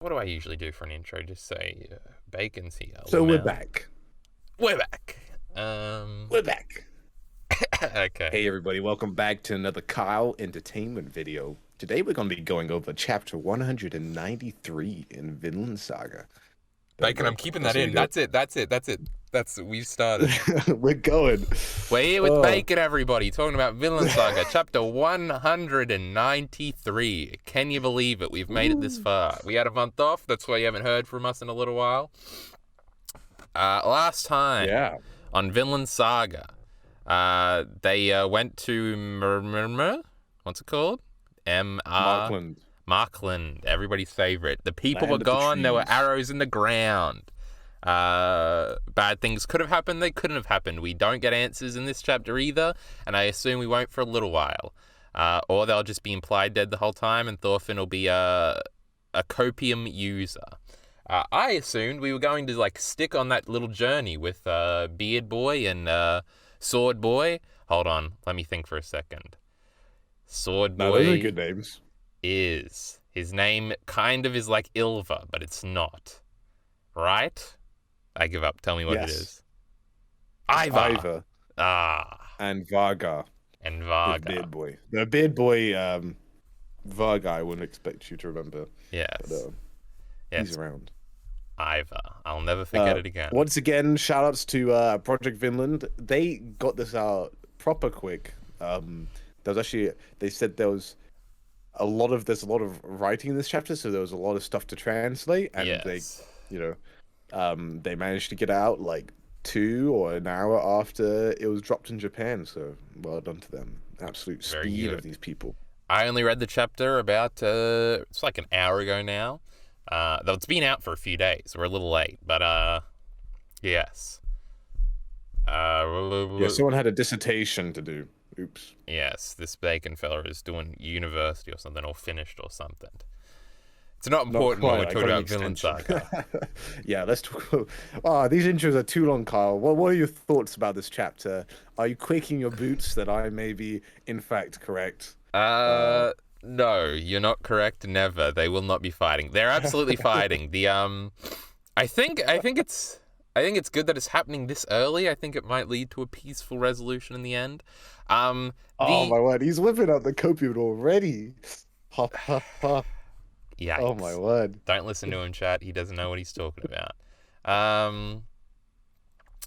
What do I usually do for an intro? Just say Bacon's here. So we're back. We're back. We're back. Okay. Hey everybody, welcome back to another Kyle entertainment video. Today we're going to be going over chapter 193 in Vinland Saga. There we Bacon, go. I'm keeping That's that how in. you do That's it. We've started. it. We're going. We're here with Oh, Bacon, everybody, talking about Vinland Saga, chapter 193. Can you believe it? We've made it this far. We had a month off. That's why you haven't heard from us in a little while. Last time yeah. on Vinland Saga, they went to what's it called? M-R... Markland. Markland, everybody's favorite. The people Land were of the gone. There were trees. arrows in the ground. Bad things could have happened. They couldn't have happened. We don't get answers in this chapter either, and I assume we won't for a little while. Or they'll just be implied dead the whole time, and Thorfinn will be a copium user. I assumed we were going to stick on that little journey with Beard Boy and Sword Boy. Hold on, let me think for a second. Sword Boy. No, those are good names. His name kind of is like Ilva, but it's not. Right? I give up. Tell me what it Yes. is. Ivar. Ivar and Varga. And His Varga. Beard Boy. The Beard Boy, Varga, I wouldn't expect you to remember. Yes. But, Yes. he's around. Ivar. I'll never forget it again. Once again, shout outs to Project Vinland. They got this out proper quick. There was actually, they said there's a lot of writing in this chapter, so there was a lot of stuff to translate, and Yes. they managed to get it out like 2 or an hour after it was dropped in Japan. So well done to them. Absolute Very speed good. of these people. I only read the chapter about, it's like an hour ago now. Though it's been out for a few days. We're a little late, but, yes. Yeah, someone had a dissertation to do. Oops. Yes, this Bacon fella is doing university or something, or finished or something. It's not important when we're talking about Vinland Saga. Yeah, let's talk. Oh, these intros are too long, Kyle. What are your thoughts about this chapter? Are you quaking your boots that I may be, in fact, correct? No, you're not correct. Never. They will not be fighting. They're absolutely fighting. I think it's good that it's happening this early. I think it might lead to a peaceful resolution in the end. Oh my word, he's whipping out the copium already. Ha ha ha. Yikes. Oh my word. Don't listen to him, chat. He doesn't know what he's talking about.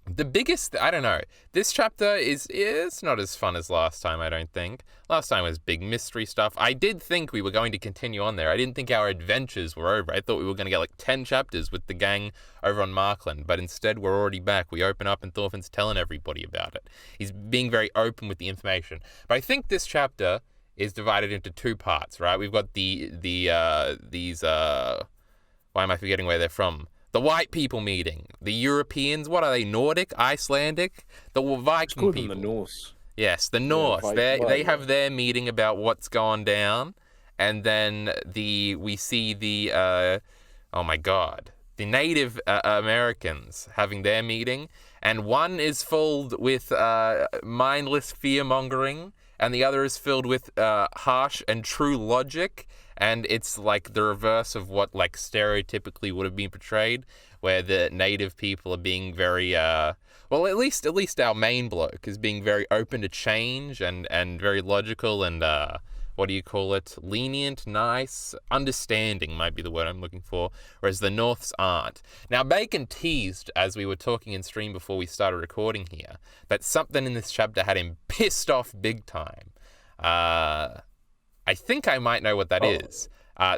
The biggest, I don't know. This chapter it's not as fun as last time, I don't think. Last time was big mystery stuff. I did think we were going to continue on there. I didn't think our adventures were over. I thought we were going to get like 10 chapters with the gang over on Markland, but instead we're already back. We open up and Thorfinn's telling everybody about it. He's being very open with the information. But I think this chapter is divided into 2 parts, right? We've got these why am I forgetting where they're from? The white people meeting. The Europeans, what are they? Nordic? Icelandic? The Viking Called people. them the Norse. Yes, the Norse. They have their meeting about what's gone down, and then we see the oh my god, the Native Americans having their meeting, and one is filled with mindless fear mongering, and the other is filled with harsh and true logic. And it's like the reverse of what like stereotypically would have been portrayed, where the native people are being very well, at least our main bloke is being very open to change and very logical and what do you call it? Lenient, nice, understanding might be the word I'm looking for, whereas the Norths aren't. Now, Bacon teased, as we were talking in stream before we started recording here, that something in this chapter had him pissed off big time. I think I might know what that is. Oh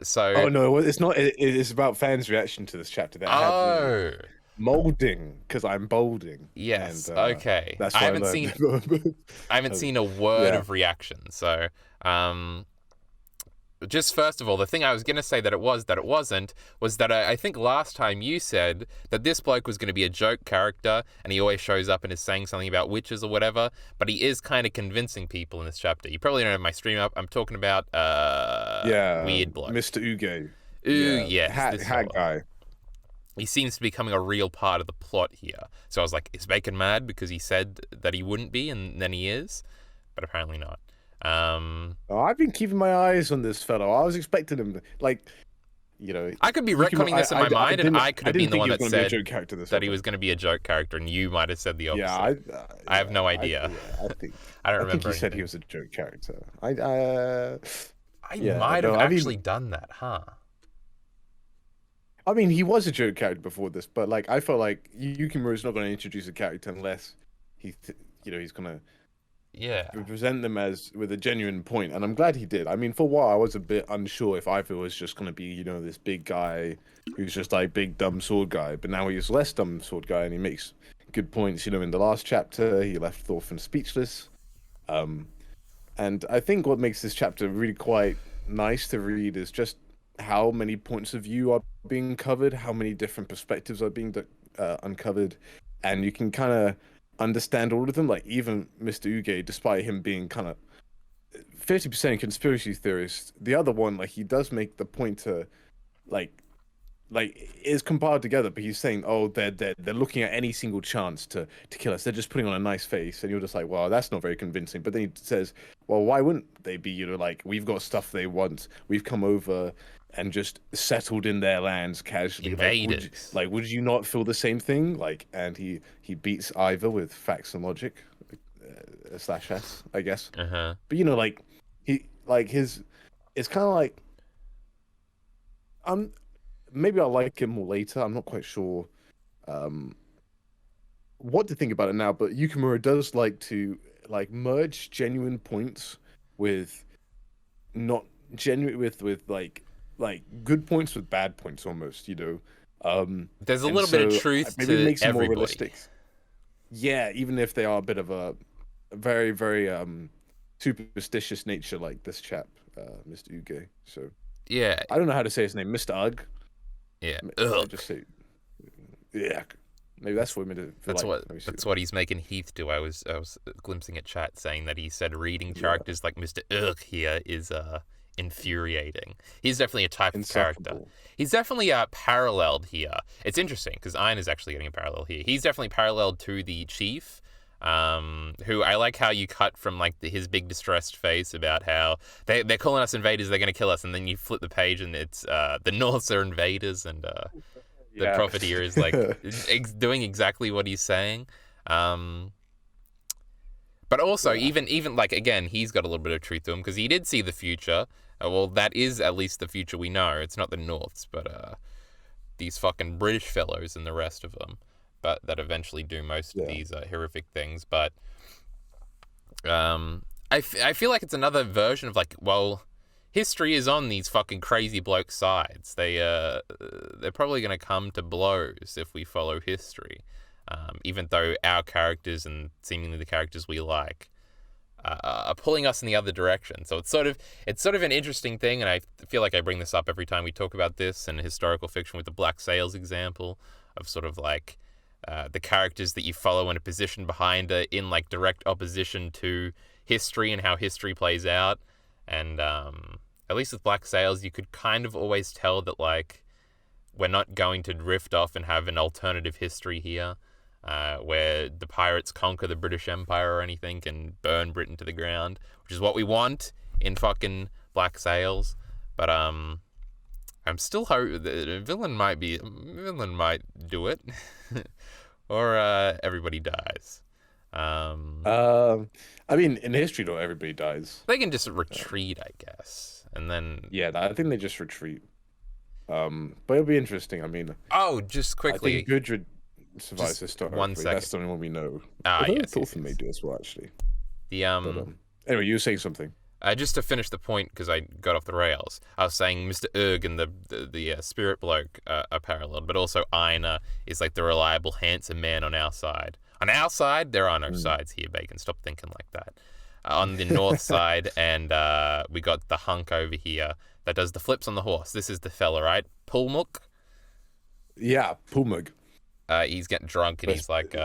no, it's not. It's about fans' reaction to this chapter. That had me molding because I'm bolding. Yes. And, okay. That's I what haven't seen. I haven't seen a word of reaction. So, just first of all, the thing I was going to say that it wasn't, was that I think last time you said that this bloke was going to be a joke character and he always shows up and is saying something about witches or whatever, but he is kind of convincing people in this chapter. You probably don't have my stream up. I'm talking about weird bloke. Mr. Uge. Yes. Hat guy. He seems to be becoming a real part of the plot here. So I was like, is Bacon mad because he said that he wouldn't be and then he is? But apparently not. I've been keeping my eyes on this fellow. I was expecting him, like, I could be you can. retconning this in my mind, and I could I have didn't been the think one he was that going to be a said joke character this that he whole was time. going to be a joke character, and you might have said the opposite. Yeah, I have no idea. I think. I don't I think remember he said anything. he was a joke character. I Yeah, might have no, I actually mean, done that, huh? he was a joke character before this, but like, I felt like Yukimura's not going to introduce a character unless he's going to Yeah. present them as with a genuine point, and I'm glad he did. I mean, for a while, I was a bit unsure if Ivor was just going to be, this big guy who's just like big dumb sword guy, but now he's less dumb sword guy, and he makes good points. In the last chapter, he left Thorfinn speechless. Um, and I think what makes this chapter really quite nice to read is just how many points of view are being covered, how many different perspectives are being uncovered, and you can kind of understand all of them. Like even Mr. Uge, despite him being kind of 50% conspiracy theorist, the other one, like he does make the point to like is compiled together, but he's saying, "Oh, they're looking at any single chance to kill us. They're just putting on a nice face," and you're just like, "Well, that's not very convincing." But then he says, "Well, why wouldn't they be? Like we've got stuff they want. We've come over and just settled in their lands casually. Invaders. Would you not feel the same thing? Like, and he beats Ivor with facts and logic, slash S, I guess. Uh-huh. But it's kind of like I'm. Maybe I'll like him more later. I'm not quite sure what to think about it now, but Yukimura does like to merge genuine points with not genuine with like good points with bad points almost, There's a and little bit of so truth maybe it to makes it more everybody. realistic. Yeah, even if they are a bit of a very, very superstitious nature like this chap, Mr. Uge. So Yeah. I don't know how to say his name, Mr. Ugg. Yeah. I Ugh. just say, yeah. Maybe that's what we meant to feel like. That's what he's making Heath do. I was glimpsing at chat saying that he said reading characters like Mr. Ugh here is infuriating. He's definitely a type of character. Insufferable. He's definitely paralleled here. It's interesting because Iron is actually getting a parallel here. He's definitely paralleled to the chief, who I like how you cut from like his big distressed face about how they're calling us invaders, they're going to kill us, and then you flip the page and it's the Norths are invaders, and the profiteer is like doing exactly what he's saying. But also, even like, again, he's got a little bit of truth to him because he did see the future. Well, that is at least the future we know. It's not the Norths, but these fucking British fellows and the rest of them, but that eventually do most of these horrific things. But I feel like it's another version of like, well, history is on these fucking crazy blokes' sides. They're probably going to come to blows if we follow history, even though our characters and seemingly the characters we like are pulling us in the other direction. So it's sort of an interesting thing, and I feel like I bring this up every time we talk about this and historical fiction with the Black Sails example of sort of like the characters that you follow in a position behind in like direct opposition to history and how history plays out. And at least with Black Sails, you could kind of always tell that like we're not going to drift off and have an alternative history here, where the pirates conquer the British Empire or anything and burn Britain to the ground, which is what we want in fucking Black Sails. But I'm still hoping that Vinland might do it, or everybody dies. I mean, in history, not everybody dies. They can just retreat, I guess, and then I think they just retreat. But it'll be interesting. I mean, just quickly, I think Gudrid survives this story. 1 second. That's the only one we know. Yes, Thorfinn may do as well, actually. The But, anyway, you were saying something. just to finish the point, because I got off the rails, I was saying Mr. Erg and the spirit bloke are paralleled, but also Aina is like the reliable, handsome man on our side. On our side, there are no sides here, Bacon. Stop thinking like that. On the north side, and we got the hunk over here that does the flips on the horse. This is the fella, right? Pulmuk? Yeah, Pulmuk. He's getting drunk, and he's like,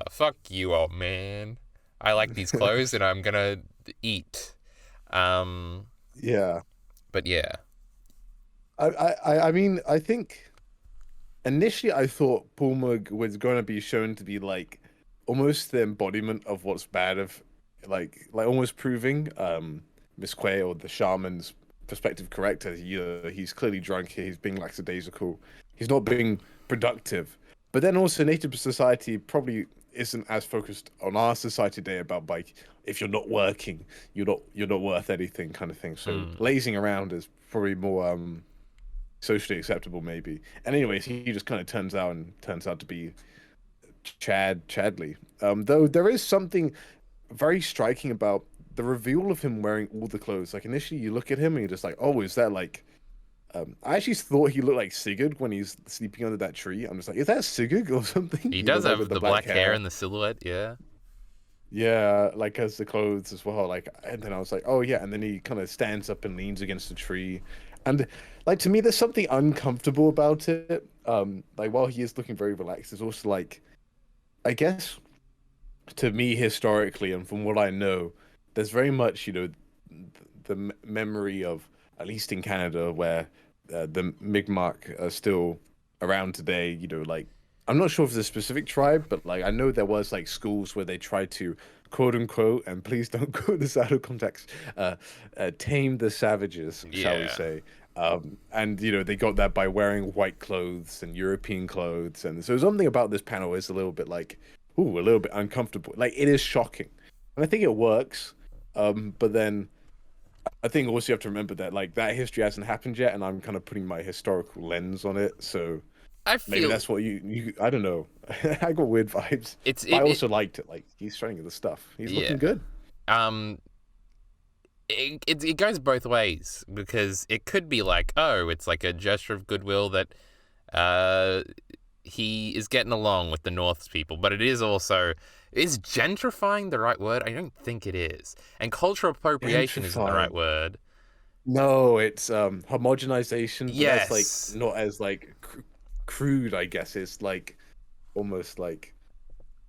fuck you, old man. I like these clothes, and I'm gonna eat. Yeah. But yeah. I mean, I think initially I thought Pulmug was going to be shown to be like almost the embodiment of what's bad of like almost proving Miss Quay or the shaman's perspective correct. He's clearly drunk here. He's being lackadaisical. He's not being productive. But then also, native society probably isn't as focused on our society today about like if you're not working, you're not worth anything kind of thing. So lazing around is probably more socially acceptable maybe. And anyways, he just kind of turns out to be Chadley. Though there is something very striking about the reveal of him wearing all the clothes. Like initially you look at him and you're just like, oh, is that like I actually thought he looked like Sigurd when he's sleeping under that tree. I'm just like, is that Sigurd or something? He does have the black hair and the silhouette, yeah. Yeah, like as the clothes as well. Like, and then I was like, oh yeah, and then he kind of stands up and leans against the tree, and like to me, there's something uncomfortable about it. Like while he is looking very relaxed, there's also like, I guess, to me historically and from what I know, there's very much the memory of, at least in Canada, where the Mi'kmaq are still around today. Like I'm not sure if it's a specific tribe, but like I know there was like schools where they tried to quote unquote, and please don't quote this out of context, tame the savages, shall we say. And they got that by wearing white clothes and European clothes, and so something about this panel is a little bit like, ooh, a little bit uncomfortable. Like it is shocking, and I think it works. But then I think also you have to remember that like that history hasn't happened yet, and I'm kind of putting my historical lens on it. So maybe that's what you I don't know. I got weird vibes. I also liked it. Like he's showing the stuff. He's looking good. It goes both ways, because it could be like, oh, it's like a gesture of goodwill that he is getting along with the North's people, but it is also, is gentrifying the right word? I don't think it is. And cultural appropriation isn't the right word. No, it's homogenization. Yes. That's like not as like crude, I guess. It's like almost like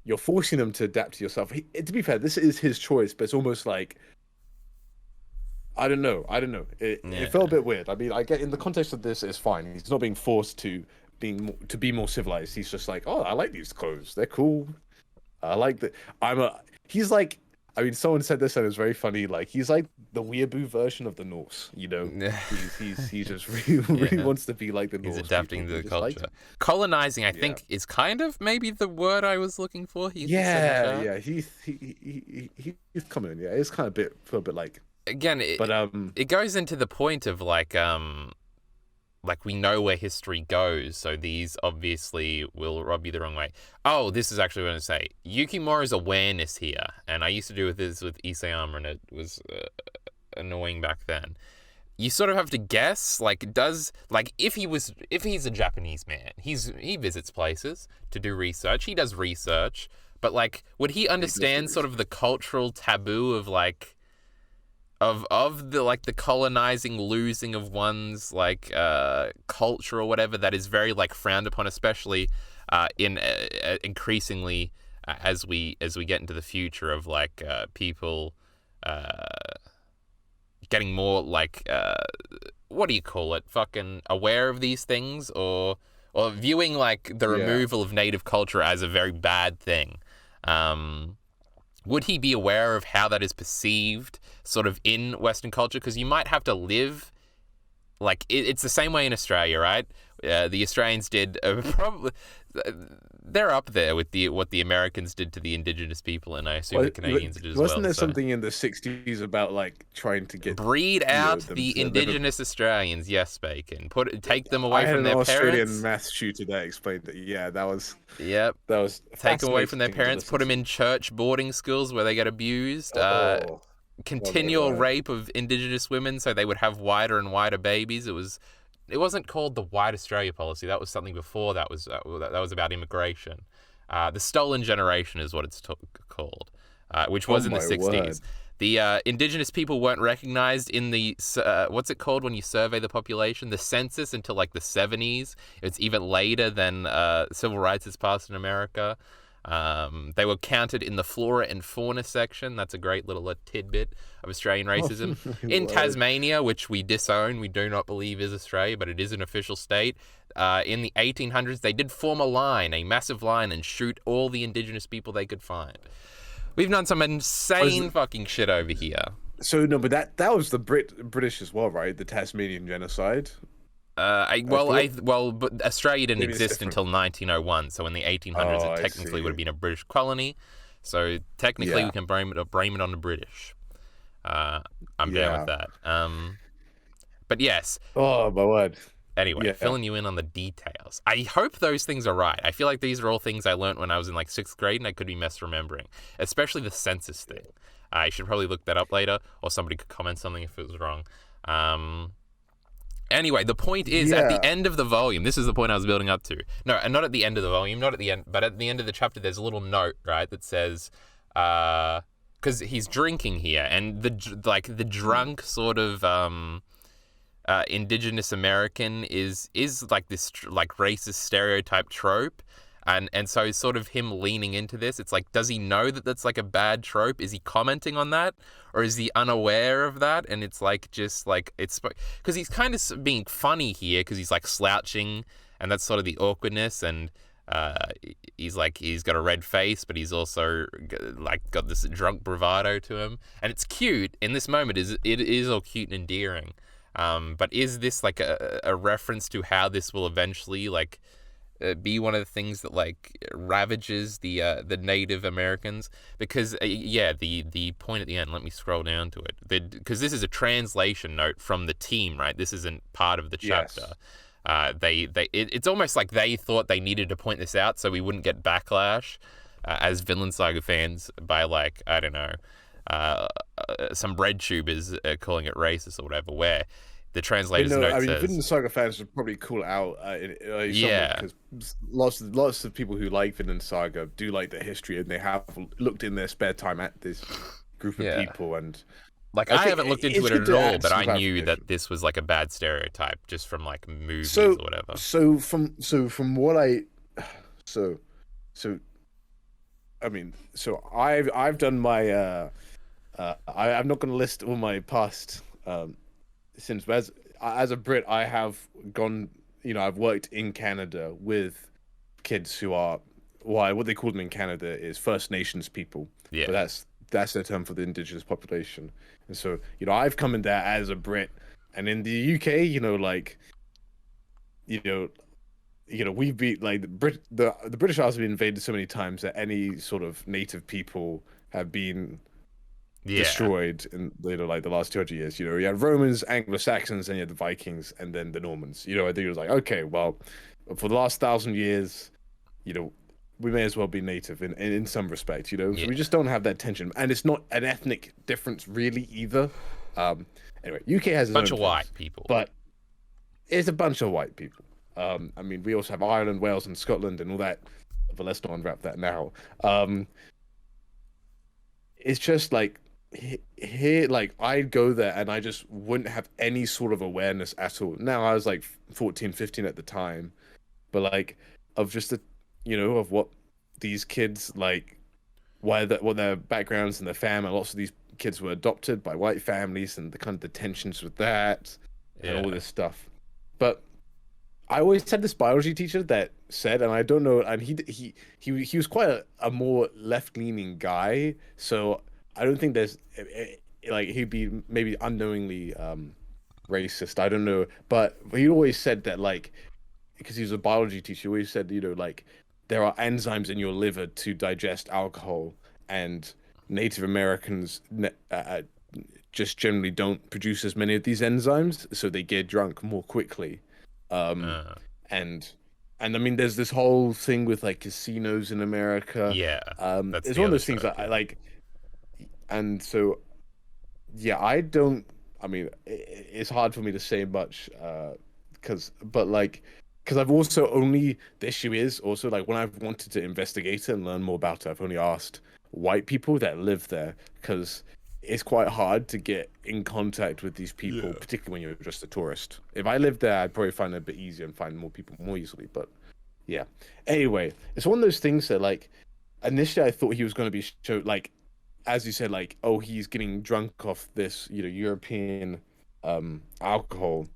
you're forcing them to adapt to yourself. To be fair, this is his choice, but it's almost like, I don't know. It felt a bit weird. I mean, I get in the context of this, it's fine. He's not being forced to be more civilized. He's just like, oh, I like these clothes. They're cool. I like that. He's like, I mean, someone said this and it was very funny. Like, he's like the weeaboo version of the Norse. He just really wants to be like the Norse. He's adapting to the culture. Colonizing, I think, is kind of maybe the word I was looking for. He's coming. Yeah, it's kind of a bit like. Again, it goes into the point of like we know where history goes, so these obviously will rub you the wrong way. Oh, this is actually what I'm going to say. Yukimura's awareness here, and I used to do this with Isayama, and it was annoying back then. You sort of have to guess, if he's a Japanese man, he visits places to do research. He does research, but like, would he understand sort of the cultural taboo of like, of the colonizing, losing of one's like culture or whatever, that is very like frowned upon, especially in increasingly as we get into the future of like people getting more like what do you call it, fucking aware of these things, or viewing like the removal of native culture as a very bad thing. Would he be aware of how that is perceived sort of in Western culture? Because you might have to live, like, it's the same way in Australia, right? The Australians did probably, they're up there with what the Americans did to the Indigenous people, and I assume the Canadians did as well. Wasn't there something in the 60s about like trying to breed out the Indigenous Australians? Yes, Bacon. Take them away from their parents. I had an Australian maths tutor that explained that. Yeah, that was. Yep. That was. Take them away from their parents. Put them in church boarding schools where they get abused. Continual rape of Indigenous women, so they would have wider and wider babies. It wasn't called the White Australia policy. That was something before. That was about immigration. The Stolen Generation is what it's called, which was in the 60s. Word. The Indigenous people weren't recognized in the what's it called when you survey the population? The census, until like the 70s. It's even later than civil rights is passed in America. They were counted in the flora and fauna section. That's a great little tidbit of Australian racism. In Tasmania, which we disown, we do not believe is Australia, but it is an official state. In the 1800s, they did form a massive line, and shoot all the Indigenous people they could find. We've done some insane fucking shit over here. So no, but that was the British as well, right? The Tasmanian genocide. I thought But Australia didn't maybe it's exist different. until 1901. So in the 1800s, Oh, it I technically would see. have been a British colony. So technically, we Yeah, can blame it on the British. Uh, I'm down with yeah. that. But yes. Oh my word. Anyway, Yeah, filling you in on the details. I hope those things are right. I feel like these are all things I learned when I was in like sixth grade, and I could be misremembering, especially the census thing. I should probably look that up later, or somebody could comment something if it was wrong. Um, Anyway, the point is at the yeah. end of the volume, this is the point I was building up to. No, and not at the end of the volume, not at the end, but at the end of the chapter, there's a little note, right, that says, because he's drinking here, and the Mm. drunk sort of indigenous American is like this like racist stereotype trope. And so sort of him leaning into this, it's like, does he know that that's like a bad trope? Is he commenting on that, or is he unaware of that? And it's like just like it's because he's kind of being funny here because he's like slouching, and that's sort of the awkwardness. And he's like he's got a red face, but he's also like got this drunk bravado to him, and it's cute in this moment. It is all cute and endearing. But is this like a reference to how this will eventually like be one of the things that like ravages the Native Americans? Because yeah, the point at the end. Let me scroll down to it. Because this is a translation note from the team, right? This isn't part of the chapter. Yes. It's almost like they thought they needed to point this out so we wouldn't get backlash as Vinland Saga fans by like I don't know some bread tubers calling it racist or whatever. Where the But translator's no, I note mean, says, Vinland Saga fans would probably call it out somewhat yeah, because lots of people who like Vinland Saga do like the history and they have looked in their spare time at this group of yeah. people, and Like I I think haven't looked into it's it good at to all, add but some I knew that clarification. this was like a bad stereotype just from like movies So or whatever. from what I so so I mean I've done my I'm not going to list all my past sins, but as a Brit, I have gone, I've worked in Canada with kids who are, why what they call them in Canada is First Nations people, but Yeah, that's their term for the indigenous population. And so, I've come in there as a Brit, and in the UK, you know, we've been like the British Isles have been invaded so many times that any sort of native people have been yeah, destroyed in like the last 200 years. You had Romans, Anglo-Saxons, and you had the Vikings, and then the Normans. I think it was like, okay, well, for the last 1,000 years, you know, we may as well be native in some respect. So we yeah. just don't have that tension, and it's not an ethnic difference really either. Anyway, UK has its Bunch own of things, white people. but it's a bunch of white people. I mean, we also have Ireland, Wales, and Scotland, and all that. But let's not unwrap that now. It's just like here, like I'd go there and I just wouldn't have any sort of awareness at all. Now I was like 14, 15 at the time, but like of just of what these kids like, what their backgrounds and their family. Lots of these kids were adopted by white families, and the kind of the tensions with that and all Yeah, this stuff. But I always had this biology teacher that said, and I don't know, and he was quite a more left-leaning guy, so I don't think there's like he'd be maybe unknowingly racist. I don't know, but he always said that like because he was a biology teacher, he always said like there are enzymes in your liver to digest alcohol, and Native Americans just generally don't produce as many of these enzymes, so they get drunk more quickly. Um, uh, and I mean, there's this whole thing with like casinos in America. yeah. That's It's the one of other those things trope. that I Yeah, like, and so yeah, I don't. I mean, it's hard for me to say much, but like, because I've also only the issue is also like when I've wanted to investigate it and learn more about it, I've only asked white people that live there because it's quite hard to get in contact with these people, yeah. particularly when you're just a tourist. If I lived there, I'd probably find it a bit easier and find more people more easily. But yeah. Anyway, it's one of those things that like initially I thought he was going to be show like as you said, like, oh, he's getting drunk off this, European alcohol,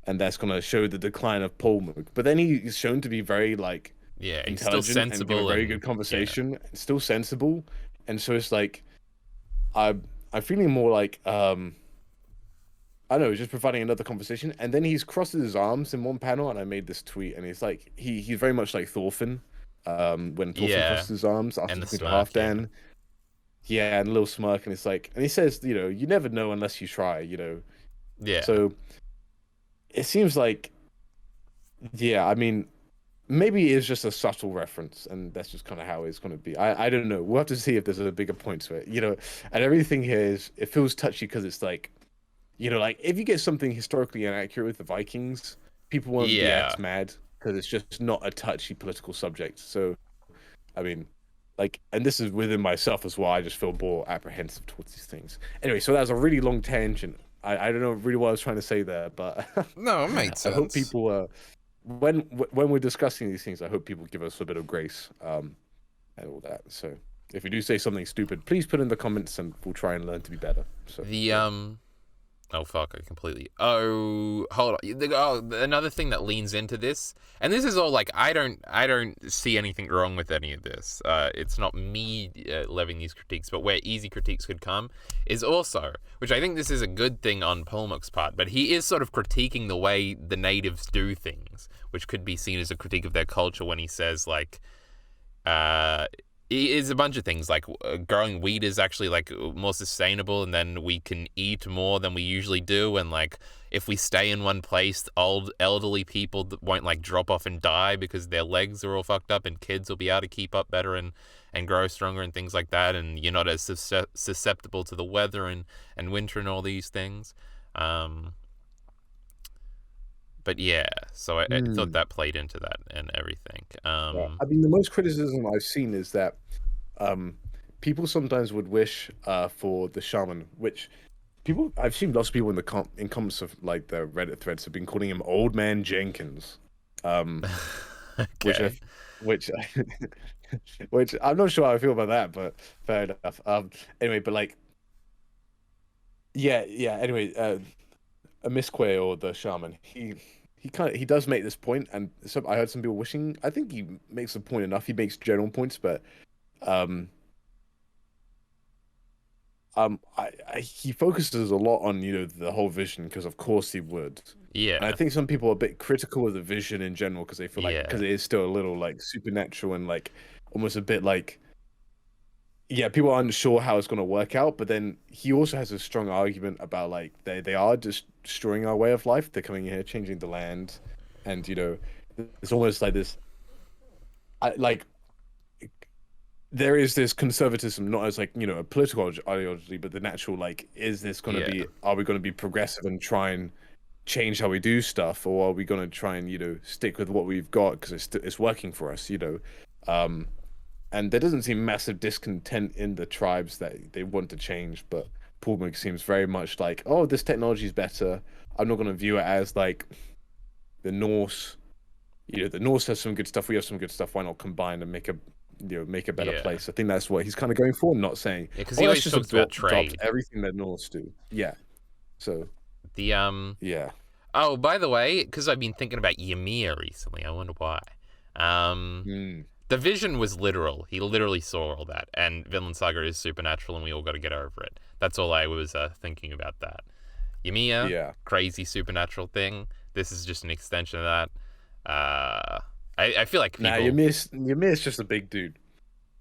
and that's gonna show the decline of Paul Moog. But then he's shown to be very like Yeah, he's still intelligent and give a sensible very good and yeah, conversation, and still sensible. And so it's like I I'm feeling more like I don't know, just providing another conversation. And then he's crosses his arms in one panel, and I made this tweet, and it's like he's very much like Thorfinn, when Thorfinn Yeah, crosses his arms after and the talking to smirk. Yeah, Halfdan. Yeah, and a little smirk, and it's like, and he says, you never know unless you try, yeah, So it seems like, yeah, I mean, maybe it's just a subtle reference, and that's just kind of how it's going to be. I don't know. We'll have to see if there's a bigger point to it. And everything here is it feels touchy because it's like, like if you get something historically inaccurate with the Vikings, people won't be yeah. as mad because it's just not a touchy political subject. So, I mean, like, and this is within myself as well. I just feel more apprehensive towards these things. Anyway, so that was a really long tangent. I don't know really what I was trying to say there, but No, it made I hope sense. people when we're discussing these things, I hope people give us a bit of grace and all that. So if we do say something stupid, please put in the comments, and we'll try and learn to be better. So The yeah. Oh fuck! I completely. Oh, hold on. Oh, another thing that leans into this, and this is all like I don't see anything wrong with any of this. It's not me levying these critiques, but where easy critiques could come is also, which I think this is a good thing on Polmuk's part, but he is sort of critiquing the way the natives do things, which could be seen as a critique of their culture when he says like, uh, it is a bunch of things like growing wheat is actually like more sustainable, and then we can eat more than we usually do, and like if we stay in one place, old elderly people won't like drop off and die because their legs are all fucked up, and kids will be able to keep up better and grow stronger and things like that, and you're not as susceptible to the weather and winter and all these things. um but yeah, so I thought Hmm. that played into that and everything. Yeah. I mean, the most criticism I've seen is that um, people sometimes would wish for the shaman, which people I've seen lots of people in the in comments of like the Reddit threads have been calling him Old Man Jenkins, um, which I, Okay. which which I'm not sure how I feel about that, but fair enough. Anyway, but like, yeah, yeah. Anyway, a Misquay or the shaman, he does make this point, and I heard some people wishing. I think he makes a point enough. He makes general points, but um, he focuses a lot on the whole vision because of course he would. And I Yeah. think some people are a bit critical of the vision in general because they feel like because Yeah. it is still a little like supernatural and like almost a bit like yeah, people are unsure how it's going to work out. But then he also has a strong argument about like they are just destroying our way of life. They're coming here, changing the land, and it's almost like this. Like there is this conservatism, not as like a political ideology, but the natural like, is this going to Yeah. be? Are we going to be progressive and try and change how we do stuff, or are we going to try and stick with what we've got because it's working for us? Um, and there doesn't seem massive discontent in the tribes that they want to change, but Paul seems very much like, oh, this technology is better. I'm not going to view it as like the Norse. The Norse has some good stuff. We have some good stuff. Why not combine and make a better Yeah. place? I think that's what he's kind of going for. Not saying, Yeah, because oh, he let's always just talks about adopt trade. everything that Norse do. Yeah. So The yeah. Oh, by the way, because I've been thinking about Ymir recently, I wonder why. Um Hmm. the vision was literal. He literally saw all that, and Vinland Saga is supernatural, and we all got to get over it. That's all I was thinking about that. Ymir, Yeah. crazy supernatural thing. This is just an extension of that. I feel like Nah, people, Ymir's just a big dude.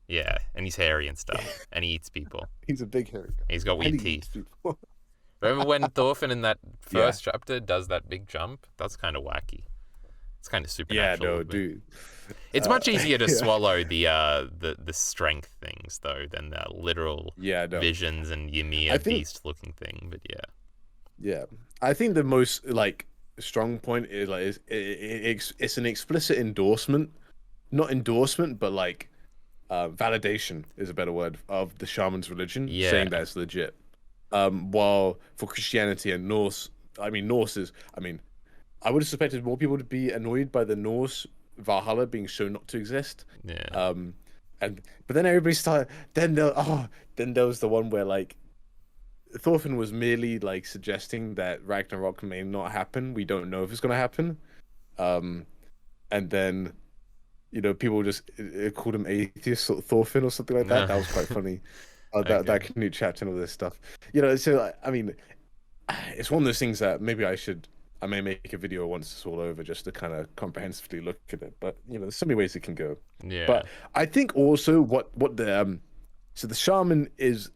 yeah, and he's hairy and stuff, and he eats people. He's a big hairy guy, He's got and weird he eats teeth. people. Remember when Thorfinn in that Yeah. first chapter does that big jump? That's kind of wacky. It's kind of Yeah. supernatural No, of me. dude. It's much easier to Yeah. swallow the strength things though than the literal Yeah. No. visions and Ymir I think. beast looking thing. But yeah, Yeah. I think the most like strong point is like it's an explicit endorsement, not endorsement, but like validation is a better word of the shaman's religion, saying yeah, that it's legit. While for Christianity and Norse, I mean Norse is, I mean, I would have suspected more people to be annoyed by the Norse Valhalla being shown not to exist. yeah, Um, and but then everybody started. Then there was the one where like Thorfinn was merely like suggesting that Ragnarok may not happen. We don't know if it's gonna happen. Um, and then people just called him atheist Thorfinn or something like that. That was quite funny. that Okay. Canute chapter and all this stuff. You know, so I mean, it's one of those things that maybe I may make a video once it's all over just to kind of comprehensively look at it. But you know, there's so many ways it can go. Yeah. But I think also what the so the shaman is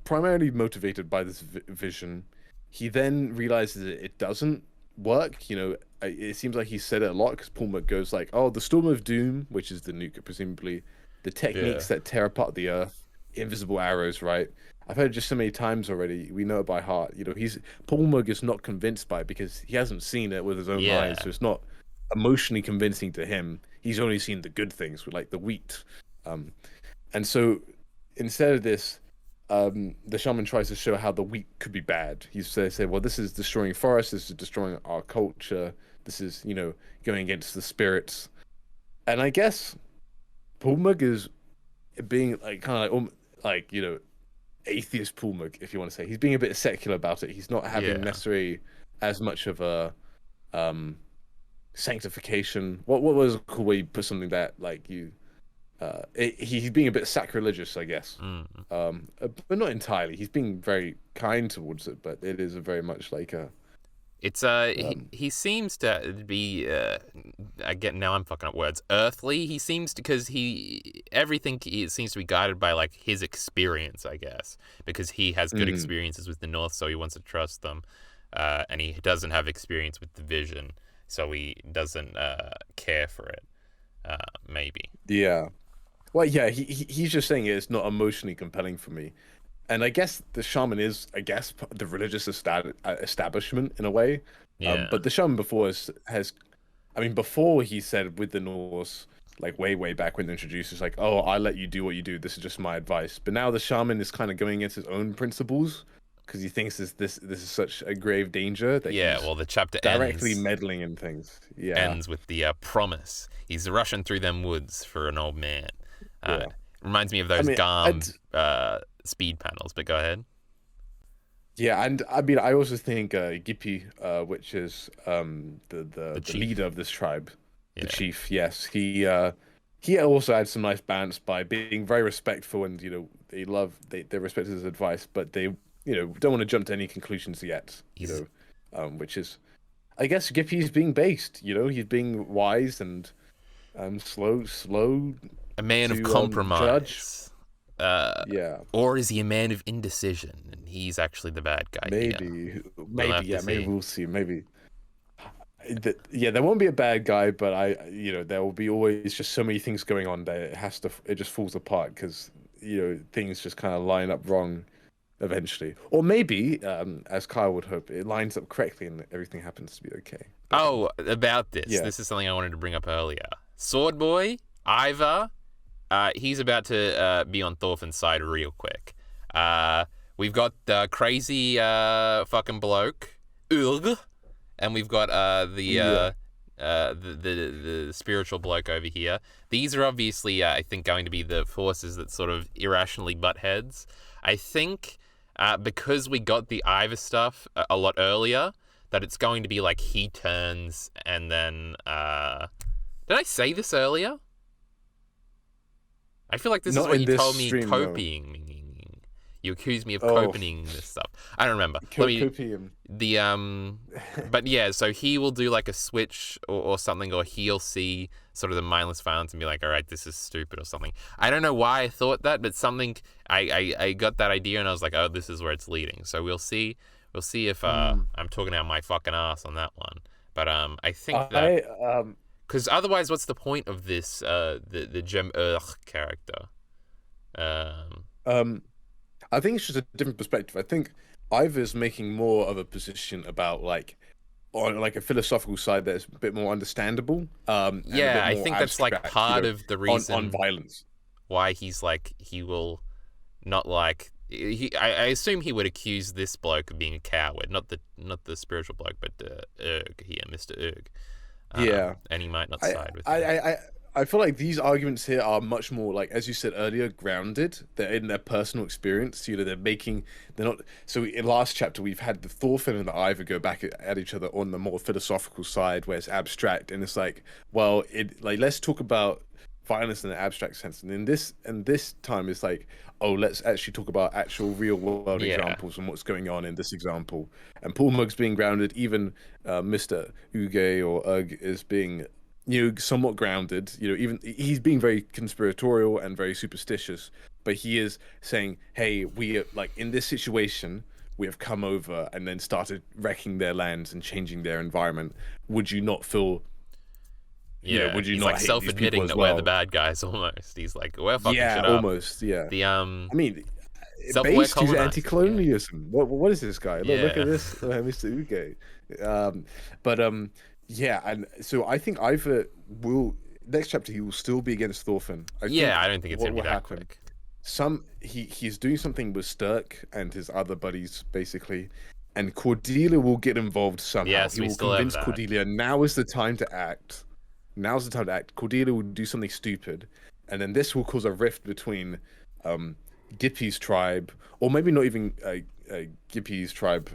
primarily motivated by this vision. He then realizes that it doesn't work. You know, it seems like he said it a lot because Paul goes like, "Oh, the storm of doom, which is the nuke, presumably, the Yeah. techniques that tear apart the earth, invisible arrows, right?" I've heard it just so many times already. We know it by heart. You know, Paul Mug is not convinced by it because he hasn't seen it with his own eyes, Yeah. so it's not emotionally convincing to him. He's only seen the good things, like the wheat. Um, and so instead of this, the shaman tries to show how the wheat could be bad. They say, well, this is destroying forests, this is destroying our culture, this is, you know, going against the spirits. And I guess Pulmug is being like kind of like, you know, atheist Pulmug, if you want to say. He's being a bit secular about it. He's not having Yeah. necessarily as much of a um sanctification. What was it called where you put something that like you he's being a bit sacrilegious, I guess. Mm. But not entirely. He's being very kind towards it, but it is a very much like a It's um, he seems to be again now I'm fucking up words earthly. He seems to because everything he seems to be guided by like his experience, I guess, because he has good mhm. experiences with the North, so he wants to trust them, and he doesn't have experience with the Vision, so he doesn't care for it. Maybe. Yeah. Well, yeah, he's just saying it's not emotionally compelling for me. And I guess the shaman is, I guess, the religious establishment in a way. Yeah. But the shaman before has, I mean, before he said with the Norse, like way back when they introduced, it's like, oh, I let you do what you do. This is just my advice. But now the shaman is kind of going against his own principles because he thinks this is such a grave danger that Yeah. he's Well, the chapter directly meddling in things. Yeah, ends with the promise. He's rushing through them woods for an old man. Uh, yeah. reminds me of I those mean, I'd, Garm speed panels, but go ahead. yeah, and I mean, I also think Gippy, which is The the leader chief. of this tribe, the Yeah. chief. Yes, he also had some nice balance by being very respectful, and you know they respect his advice, but they don't want to jump to any conclusions yet. He's Which is I guess Gippy's being based. You know, he's being wise and slow a man of to judge. compromise. Uh, Yeah. or is he a man of indecision? And he's actually the bad guy here. We'll have to Yeah, maybe see. we'll see. Maybe, yeah, there won't be a bad guy, but there will be always just so many things going on that it just falls apart because things just kind of line up wrong eventually, or maybe, as Kyle would hope, it lines up correctly and everything happens to be okay. But Oh, about this. yeah, This is something I wanted to bring up earlier. Sword Boy, Ivar, he's about to be on Thorfinn's side real quick. We've got the crazy fucking bloke, Urg, and we've got yeah, the spiritual bloke over here. These are obviously, I think, going to be the forces that sort of irrationally butt heads. I think because we got the Ivar stuff a lot earlier, that it's going to be like he turns and then. Did I say this earlier? I feel like this is not what in you this told me stream, no. copying. You accused me of Oh, copying this stuff. I don't remember. Let me copium. the but yeah, so he will do like a switch or something, or he'll see sort of the mindless violence and be like, all right, this is stupid or something. I don't know why I thought that, but something I got that idea and I was like, oh, this is where it's leading. So we'll see if Mm. I'm talking out my fucking ass on that one. But I think that I because otherwise, what's the point of this the Gem character? Um, um I think it's just a different perspective. I think Ivor's making more of a position about like on like a philosophical side that's a bit more understandable, and a yeah, bit I more think that's like abstract, part of the on reason violence. why he's like he will not like I assume he would accuse this bloke of being a coward, not the spiritual bloke, but Erg here, Mr. Erg, Yeah. and he might not I, side with I, him. I, I I feel like these arguments here are much more like, as you said earlier, grounded. They're in their personal experience. They're not. So in last chapter, we've had the Thorfinn and the Ivor go back at each other on the more philosophical side, where it's abstract, and it's like, well, let's talk about violence in an abstract sense. And this time it's like, oh, let's actually talk about actual real world Yeah. examples and what's going on in this example. And Paul Mugg's being grounded, even Mr. Uge or Ugg is being, somewhat grounded. Even he's being very conspiratorial and very superstitious, but he is saying, hey, we are, like, in this situation, we have come over and then started wrecking their lands and changing their environment. Would you not feel? Yeah, Would you he's not like hate these people self-admitting as that well? we're the bad guys almost. He's like, we're fucking Yeah, shit up. almost. Yeah. The I mean, self-aware based he's colonizers, anti-colonialism. What is this guy? Look Yeah. at this, Mr. Uge. But yeah, and so I think Ivor will next chapter he will still be against Thorfinn. I don't think it's what gonna be will that happen. quick. He's doing something with Sturk and his other buddies basically, and Cordelia will get involved somehow. Yes, he we will still have convince that. Cordelia now is the time to act. Now's the time to act. Cordelia will do something stupid, and then this will cause a rift between Gippy's tribe, or maybe not even Gippy's tribe,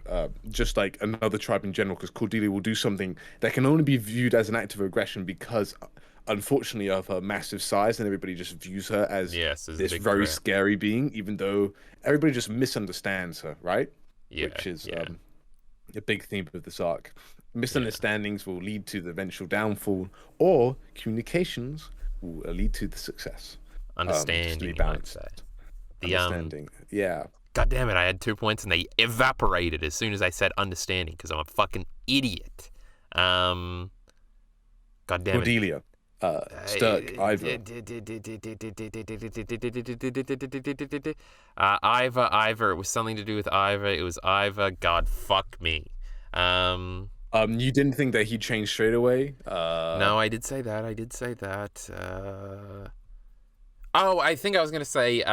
just like another tribe in general, because Cordelia will do something that can only be viewed as an act of aggression because, unfortunately, of her massive size, and everybody just views her as this very scary being, even though everybody just misunderstands her, right? Yeah, which is a big theme of this arc. Misunderstandings will lead to the eventual downfall, or communications will lead to the success. Understanding, you might say. Understanding, yeah. God damn it, I had 2 points and they evaporated as soon as I said understanding because I'm a fucking idiot. God damn it. Cordelia. Sturk, Ivor. Ivor. It was something to do with Ivor. It was Ivor. God, fuck me. You didn't think that he'd change straight away? No, I did say that. Oh, I think I was gonna say,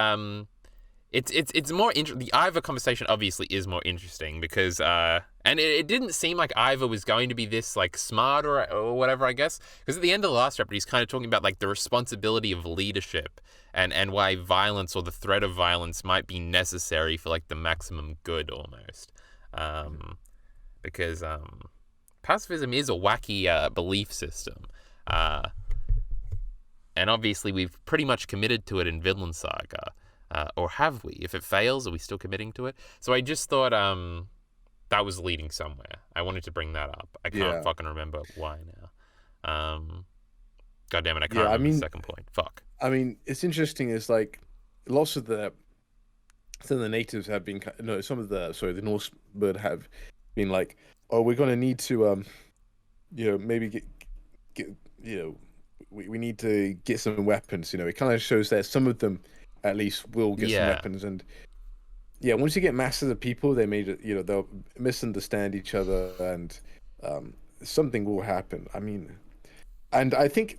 it's more the Ivor conversation obviously is more interesting because and it didn't seem like Ivor was going to be this like smart or whatever, I guess, because at the end of the last chapter he's kind of talking about like the responsibility of leadership and why violence or the threat of violence might be necessary for like the maximum good almost, because pacifism is a wacky belief system, and obviously we've pretty much committed to it in Vinland Saga. Or have we? If it fails, are we still committing to it? So I just thought that was leading somewhere. I wanted to bring that up. I can't fucking remember why now. God damn it, I can't remember the second point. Fuck. I mean, it's interesting. It's like lots of the natives have been the Norsemen have been like, oh, we're gonna need to maybe get we need to get some weapons. It kind of shows that some of them at least will get some weapons, and once you get masses of people, they may they'll misunderstand each other, and something will happen. I mean, and I think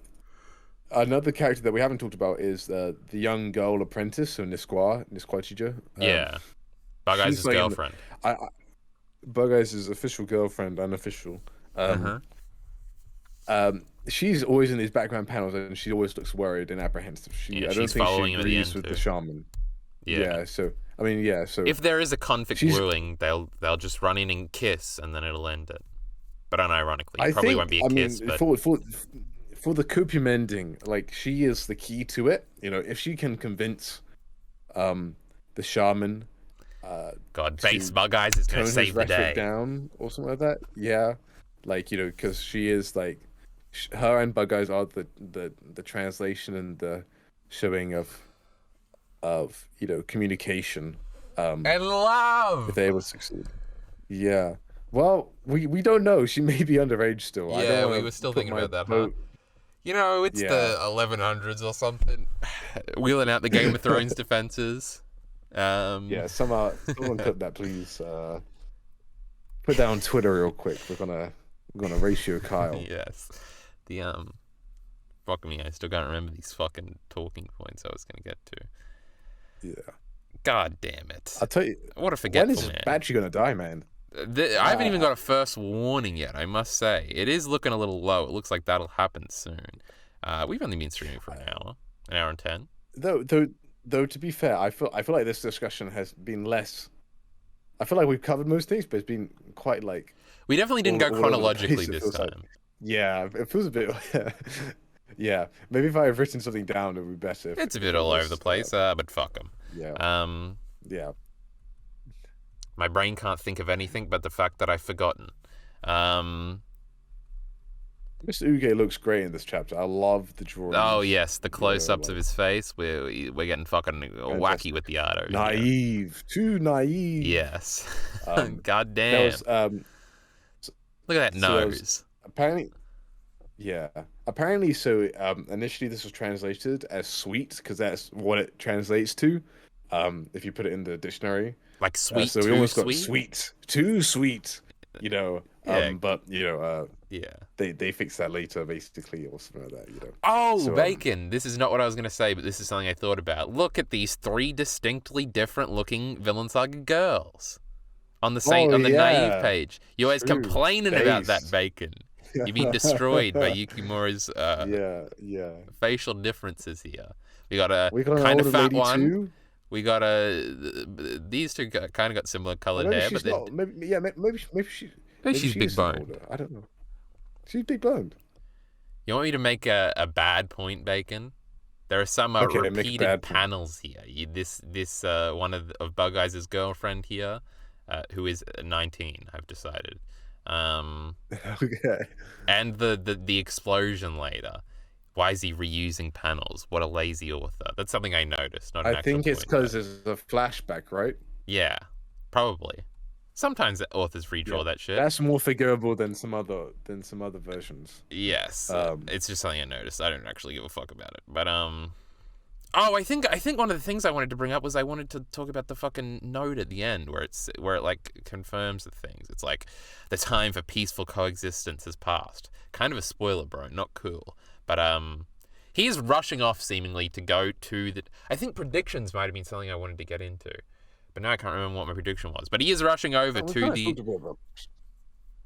another character that we haven't talked about is the young girl apprentice, so Nisqua Chijo. Bug-Eyes' girlfriend. Bug-Eyes' official girlfriend, unofficial. She's always in these background panels, and she always looks worried and apprehensive. I don't think she agrees with the shaman. So if there is a conflict brewing, they'll just run in and kiss, and then it'll end it. But unironically, it probably won't be a kiss. But for the copium ending, like, she is the key to it. If she can convince the shaman, base Bug-Eyes is going to save the day down or something like that. Yeah, like because she is like. Her and Bug-Eyes are the translation and the showing of communication and love. If they able to succeed, Well, we don't know. She may be underage still. Yeah, we were still thinking about that. Huh? It's the 1100s or something. Wheeling out the Game of Thrones defenses. Someone put that, please. Put that on Twitter real quick. We're gonna ratio Kyle. Yes. The fuck me, I still can't remember these fucking talking points I was gonna get to. Yeah. God damn it. I'll tell you. What a forgetful man. When is this battery gonna die, man? I haven't even got a first warning yet, I must say. It is looking a little low. It looks like that'll happen soon. We've only been streaming for an hour and 10. Though to be fair, I feel like this discussion has been less. I feel like we've covered most things, but it's been quite like. We definitely didn't go chronologically this time. Yeah, it feels a bit. Yeah, maybe if I had written something down, it would be better It's a if bit it all over the was. place, but fuck them. Yeah, Um, yeah. my brain can't think of anything but the fact that I've forgotten. Um, Mr. Uge looks great in this chapter. I love the oh drawings. yes, the close-ups of Like his face. We're getting fucking wacky fantastic. with the art over here. Naive, too naive. Yes. Um, God there damn. was so, Look at that so there was nose. apparently yeah apparently so initially this was translated as sweet because that's what it translates to if you put it in the dictionary. Like sweet, So we too almost got sweet? sweet, too sweet, Yeah, but yeah. they fixed that later basically or something like that, Oh, So bacon. This is not what I was going to say, but this is something I thought about. Look at these three distinctly different looking Vinland Saga girls oh on the naive yeah, page. You're always true. complaining about that Face. bacon. You've been destroyed by Yukimura's Yeah, yeah. facial differences here. We got a We got an kind of older fat lady one. too. We got these two kind of got similar Or colored maybe hair, but she's not. Maybe yeah. maybe Maybe she's she big is some boned. older. I don't know. She's big boned. You want me to make a bad point, Bacon? There are some Okay, make a repeated bad point. panels here. This one of Bug Eyes' girlfriend here, who is 19, I've decided. Okay. And the explosion later. Why is he reusing panels? What a lazy author. That's something I noticed, not an I actual think it's point. because it's a flashback, right? Yeah, probably. Sometimes the authors Yeah. redraw that shit. That's more forgivable than some other versions. Yes, Um. it's just something I noticed. I don't actually give a fuck about it. But oh, I think one of the things I wanted to bring up was I wanted to talk about the fucking note at the end where it like confirms the things. It's like the time for peaceful coexistence has passed. Kind of a spoiler, bro. Not cool. But he is rushing off seemingly to go to the. I think predictions might have been something I wanted to get into, but now I can't remember what my prediction was. But he is rushing over We to kind of the. talked about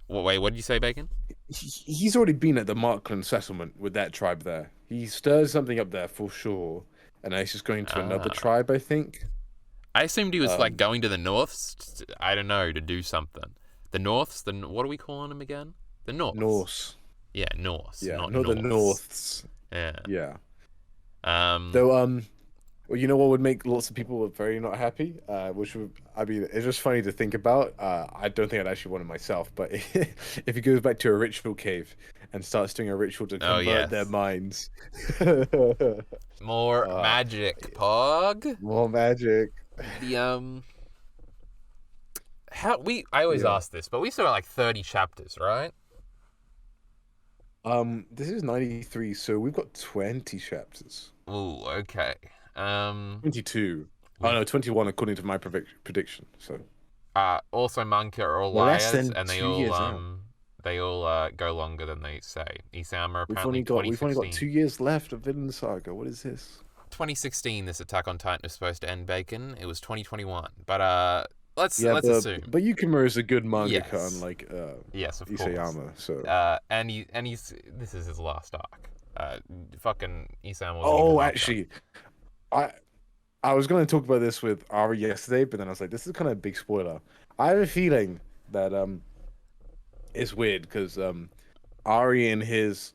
Wait, what did you say, Bacon? he's already been at the Markland settlement with that tribe there. He stirs something up there for sure, and now he's just going to another Ah. tribe, I think. I assumed he was like Um, going to the Norths. I don't know, to do something. The Norths. What are we calling them again? The Norths. Norse. Yeah, Norths. Yeah, Not not the Norths. Norths. Yeah. Yeah. Um. Though, well, you know what would make lots of people very not happy? Which would, I mean, it's just funny to think about. I don't think I'd actually want it myself, but if he goes back to a ritual cave and starts doing a ritual to Oh convert their yes. minds. More Uh, magic, Pog. More magic. The I always Yeah. ask this, but we still got like 30 chapters, right? This is 93, so we've got 20 chapters. Ooh, okay. 22. Oh no, 21 according to my prediction. So Also manga are all we're less liars, than and 2 years out. they all go longer than they say. Isama apparently We've only got 2 2016. years left of Vinland Saga. What is this? 2016 this Attack on Titan was supposed to end, Bacon. It was 2021. But let's Yeah, assume. but Yukimura is a good mangaka, Yes. unlike Yes, of course. Isayama. So And he's this is his last arc. Fucking Isama wasn't even oh, half actually, I I was going to talk about this with Ari yesterday, but then I was like, this is kind of a big spoiler. I have a feeling that it's weird because Ari in his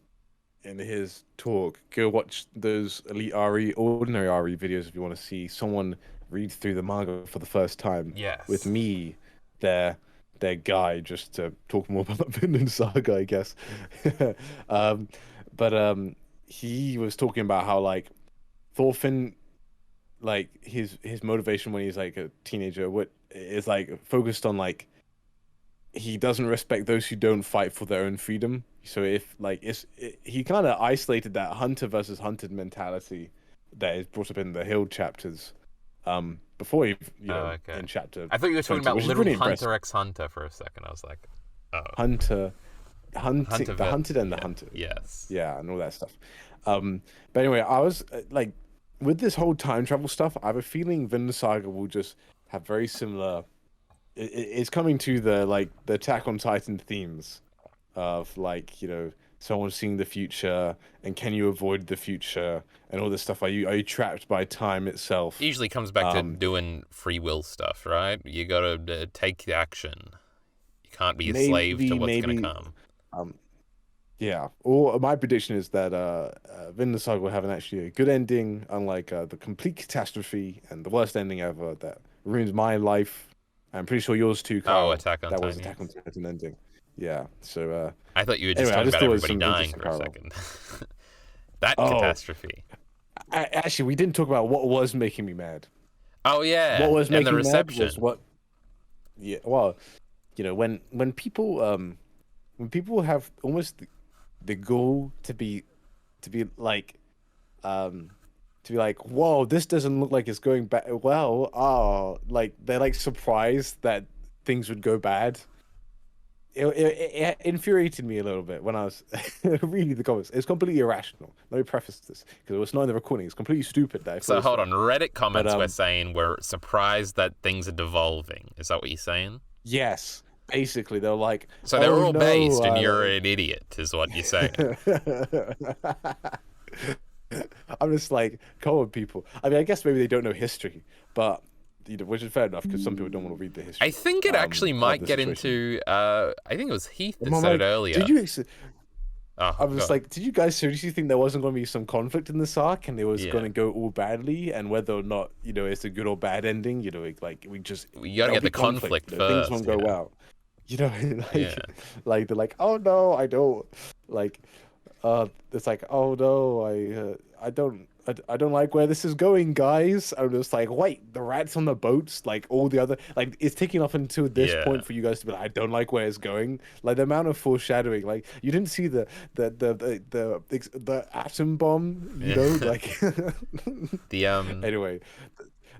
talk, go watch those Elite Ari, Ordinary Ari videos if you want to see someone read through the manga for the first time. done. Yes. With me, their guy, just to talk more about Vinland Saga, I guess. But he was talking about how like Thorfinn, like his motivation when he's like a teenager, what is like focused on like he doesn't respect those who don't fight for their own freedom. So if like he kind of isolated that hunter versus hunted mentality that is brought up in the Hill chapters. Before he, okay. in chapter. I thought you were talking 20, about which is literal really Hunter impressive. x Hunter for a second. I was like, oh. Hunting, Hunter the hunted and the yeah. hunted. Yes. Yeah, and all that stuff. But anyway, I was like, with this whole time travel stuff, I have a feeling Vinland Saga will just have very similar. It's coming to the Attack on Titan themes of like someone seeing the future and can you avoid the future and all this stuff. Are you trapped by time itself? It usually comes back to doing free will stuff, right? You gotta take the action. You can't be a slave to what's gonna come. Yeah. Or my prediction is that Vinland Saga will have actually a good ending, unlike the complete catastrophe and the worst ending ever that ruins my life. I'm pretty sure yours too, Oh, Kyle. Attack on That was Titan, Attack on yes. Titan ending. Yeah. So I thought you were just anyway, I talking just about thought it was everybody some dying interesting for a parallel. second. That Oh, catastrophe. actually, we didn't talk about what was making me mad. Oh What yeah, was and the making me mad was reception. what. Yeah. Well, when people have almost the goal to be like um to be like, whoa, this doesn't look like it's going bad. Well, like they're like surprised that things would go bad. It infuriated me a little bit when I was reading the comments. It's completely irrational. Let me preface this because it was not in the recording. It's completely stupid that I thought So this hold way. on, Reddit But comments were saying we're surprised that things are devolving. Is that what you're saying? yes, basically they're like, So they're oh all no, based, and you're an idiot, is what you're saying. I'm just like, come on, people. I mean, I guess maybe they don't know history, but which is fair enough because some people don't want to read the I history think it actually of might the get situation. into. I think it was Heath that I'm said it like, earlier. Oh I'm just God, like, did you guys seriously think there wasn't going to be some conflict in this arc and it was going yeah. to go all badly, and whether or not it's a good or bad ending, like we just You got to there'll get be the conflict, conflict things first. won't go Yeah, well, yeah, like they're like, oh no, I don't like it's like, oh no, I don't like where this is going, guys. I'm just like, wait, the rats on the boats, like all the other, like it's taking off until this yeah. point for you guys to be like, I don't like where it's going. Like the amount of foreshadowing, like you didn't see the atom bomb, Yeah. like The anyway,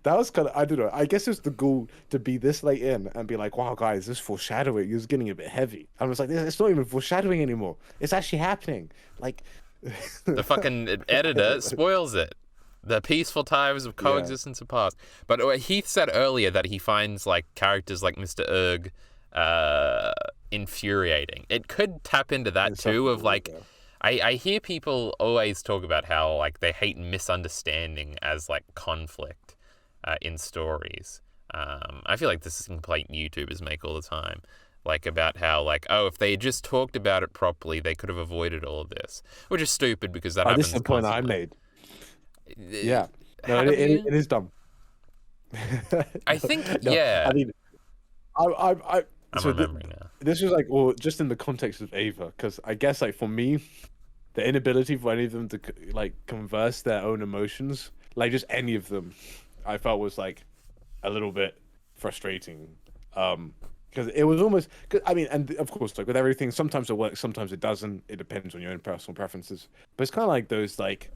that was kind of, I don't know. I guess it's the goal to be this late in and be like, wow, guys, this foreshadowing is getting a bit heavy. I was like, it's not even foreshadowing anymore. It's actually happening. Like, the fucking I editor don't know. spoils it. The peaceful times of Yeah. coexistence are past. But Heath said earlier that he finds like characters like Mr. Erg infuriating. It could tap into that too. Of Insufferable. like, Yeah. I hear people always talk about how like they hate misunderstanding as like conflict in stories. I feel like this is a complaint YouTubers make all the time. Like about how like, oh, if they had just talked about it properly, they could have avoided all of this, which is stupid because that This is happens the point I constantly. made. Yeah. No, Have you? it is dumb. I No, think, no. I yeah. mean, I I'm so remembering now. this was like, well, just in the context of Ava, because I guess like for me, the inability for any of them to like converse their own emotions, like just any of them, I felt was like a little bit frustrating. Because it was almost, 'cause, I mean, and of course, like with everything, sometimes it works, sometimes it doesn't. It depends on your own personal preferences. But it's kind of like those like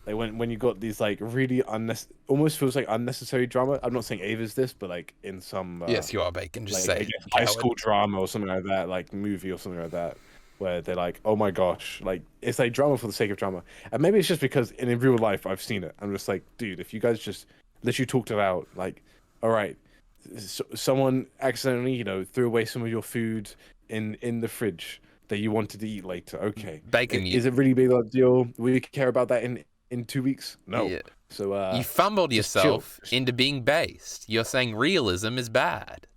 when you got these like really almost feels like unnecessary drama. I'm not saying Ava's this, but like in some Yes, you are bacon. Just like say I it, guess you high coward. school drama or something like that, like movie or something like that, where they're like, oh my gosh, like it's like drama for the sake of drama. And maybe it's just because in real life I've seen it. I'm just like, dude, if you guys just literally talked it out, like, all right, someone accidentally, threw away some of your food in the fridge that you wanted to eat later. Okay, Bacon, is it really big of a deal? We care about that in 2 weeks? No. yeah, So you fumbled just chill. yourself into being based. You're saying realism is bad.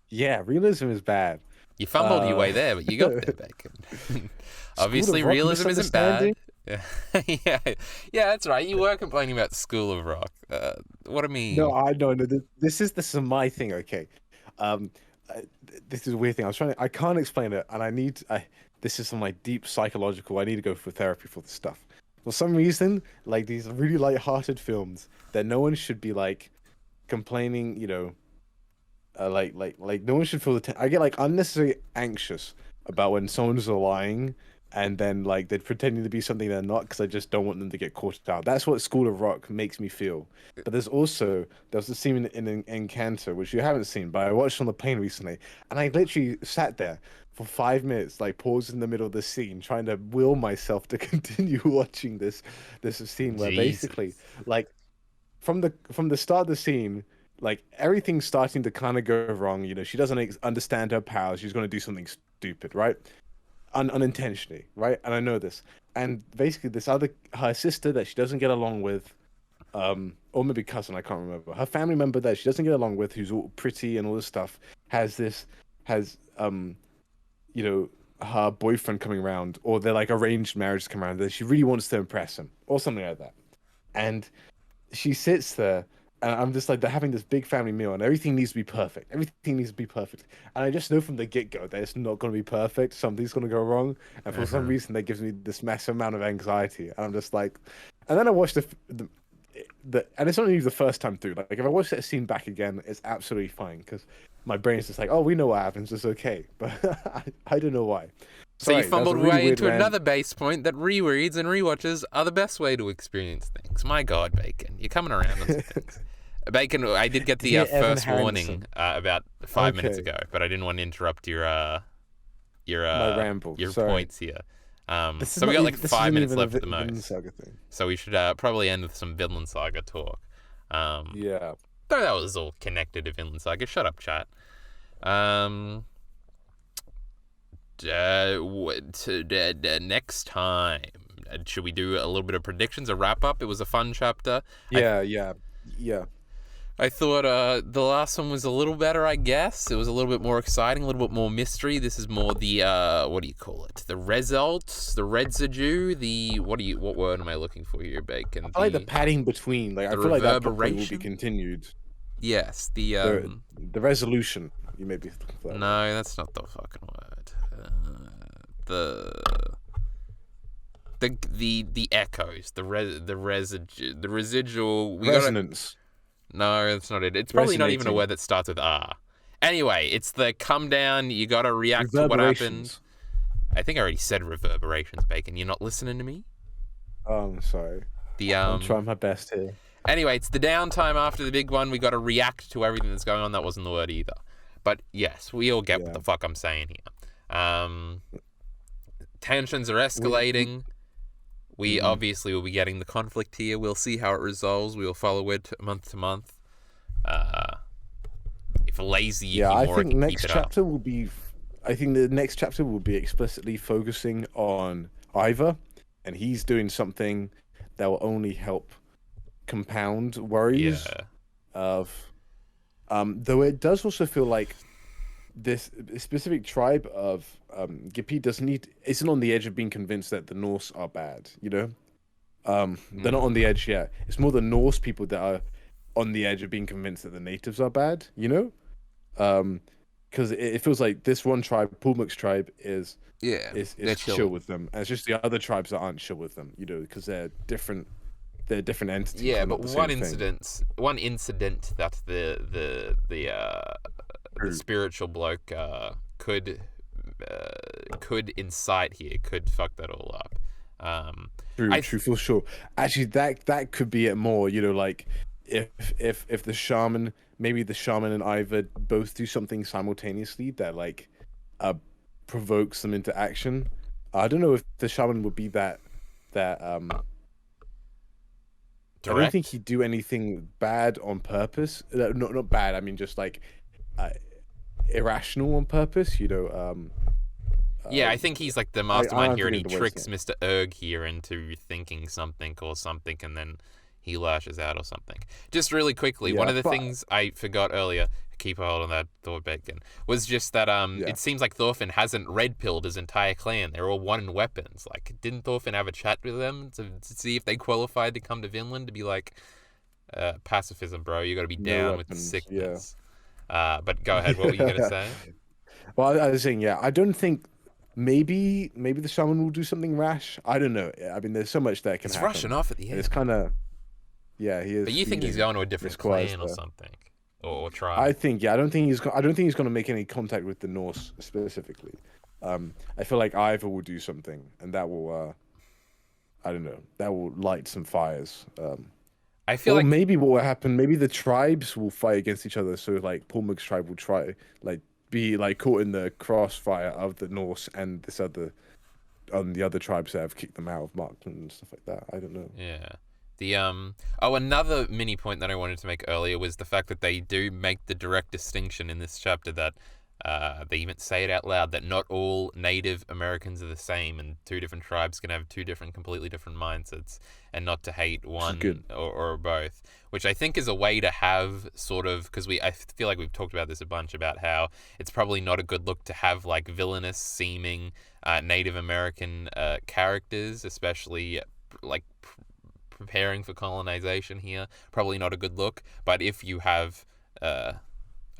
Yeah, realism is bad. You fumbled your Uh, way there, but you got there, bacon. School Obviously, of Rock realism isn't misunderstanding. bad. Yeah, yeah, yeah, that's right. You were complaining about School of Rock. What I No, mean, I no no. This is my thing. Okay, um, this is a weird thing. I can't explain it, and this is some like deep psychological. I need to go for therapy for this stuff. For some reason, like these really light-hearted films that no one should be like complaining. Like no one should feel I get like unnecessarily anxious about when someone's lying and then like they're pretending to be something they're not because I just don't want them to get caught out. That's what School of Rock makes me feel. But there's a scene in Encanto which you haven't seen, but I watched on the plane recently, and I literally sat there for 5 minutes, like paused in the middle of the scene, trying to will myself to continue watching this scene where basically Jesus. like from the start of the scene, like everything's starting to kind of go wrong. She doesn't understand her powers. She's going to do something stupid, right? Unintentionally, right? And I know this. And basically, her sister that she doesn't get along with, or maybe cousin, I can't remember. Her family member that she doesn't get along with, who's all pretty and all this stuff, has this, has, you know, her boyfriend coming around, or their like arranged marriage come around, that she really wants to impress him, or something like that. And she sits there, and I'm just like, they're having this big family meal, and everything needs to be perfect. Everything needs to be perfect. And I just know from the get-go that it's not going to be perfect. Something's going to go wrong. And for some reason, that gives me this massive amount of anxiety. And I'm just like, and then I watched and it's not even the first time through. Like if I watch that scene back again, it's absolutely fine because my brain's just like, oh, we know what happens. It's okay. But I don't know why. So you fumbled way into another base point that rereads and rewatches are the best way to experience things. My God, Bacon, you're coming around on some things. Bacon, I did get the first warning about 5 minutes ago, but I didn't want to interrupt your my ramble. your points here. So we got like 5 minutes left at the most. So we should probably end with some Vinland Saga talk. Yeah. Though that was all connected to Vinland Saga. Shut up, chat. Next time, should we do a little bit of predictions, a wrap up? It was a fun chapter. Yeah. I thought the last one was a little better, I guess. It was a little bit more exciting, a little bit more mystery. This is more the what do you call it? The results, the residue, the what word am I looking for here, Bacon? I like the padding between. Like I feel like that probably will be continued. Yes, the resolution. You may be looking for that. No, that's not the fucking word. The echoes, the residue, the residual. Resonance. No, that's not it. It's probably not even a word that starts with R. Anyway, it's the come down. You gotta react to what happened. I think I already said reverberations, Bacon. You're not listening to me? Oh, I'm sorry. I'm trying my best here. Anyway, it's the downtime after the big one. We gotta react to everything that's going on. That wasn't the word either. But yes, we all get what the fuck I'm saying here. Tensions are escalating. We obviously will be getting the conflict here. We'll see how it resolves. We will follow it month to month. If lazy, I think next chapter will be. I think the next chapter will be explicitly focusing on Ivor, and he's doing something that will only help compound worries of. Though it does also feel like this specific tribe of Gippy isn't on the edge of being convinced that the Norse are bad, you know? They're not on the edge yet. It's more the Norse people that are on the edge of being convinced that the natives are bad, you know? Because it feels like this one tribe, Pulmuk's tribe, is chill with them. And it's just the other tribes that aren't chill with them, you know, because they're different entities. Yeah, but one incident that the spiritual bloke could incite here, could fuck that all up. True, for sure. Actually, that could be it more. You know, like if the shaman, maybe the shaman and Ivor both do something simultaneously that like provokes them into action. I don't know if the shaman would be that. I don't think he'd do anything bad on purpose. Not bad. I mean, just like irrational on purpose. You know. I think he's like the mastermind here, and he tricks Mr. Erg here into thinking something or something, and then he lashes out or something. Just really quickly, one of the things I forgot earlier, keep a hold on that thought, Bacon, was just that it seems like Thorfinn hasn't red-pilled his entire clan. They're all one in weapons. Like, didn't Thorfinn have a chat with them to see if they qualified to come to Vinland, to be like, pacifism, bro, you gotta be down with the sickness. But go ahead, what were you gonna say? Well, I was saying, I don't think maybe the shaman will do something rash. I don't know. I mean, there's so much that can happen. He's rushing off at the end. It's kind of, he is. But you think he's going to a different clan or something, or tribe? I think, I don't think he's going to make any contact with the Norse specifically. I feel like Ivor will do something, and that will, I don't know, that will light some fires. I feel like maybe what will happen, maybe the tribes will fight against each other. So like Pulmuk's tribe will try be like caught in the crossfire of the Norse and the other tribes that have kicked them out of Markland and stuff like that. I don't know. Yeah. Another mini point that I wanted to make earlier was the fact that they do make the direct distinction in this chapter that They even say it out loud that not all Native Americans are the same, and two different tribes can have two different, completely different mindsets, and not to hate one or both. Which I think is a way to have sort of, because I feel like we've talked about this a bunch, about how it's probably not a good look to have like villainous seeming Native American characters, especially like preparing for colonization here. Probably not a good look. But if you have a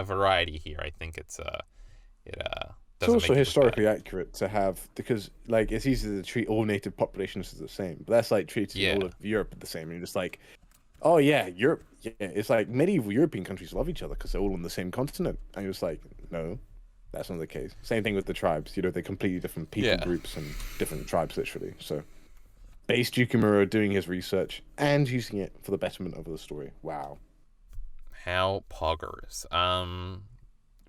variety here, I think it it's also historically accurate to have, because like it's easy to treat all native populations as the same, but that's like treating all of Europe the same. And you're just like, oh yeah, Europe. Yeah, it's like medieval European countries love each other because they're all on the same continent. And you're just like, no, that's not the case. Same thing with the tribes. You know, they're completely different people groups and different tribes, literally. So, based Yukimura doing his research and using it for the betterment of the story. Wow. How poggers.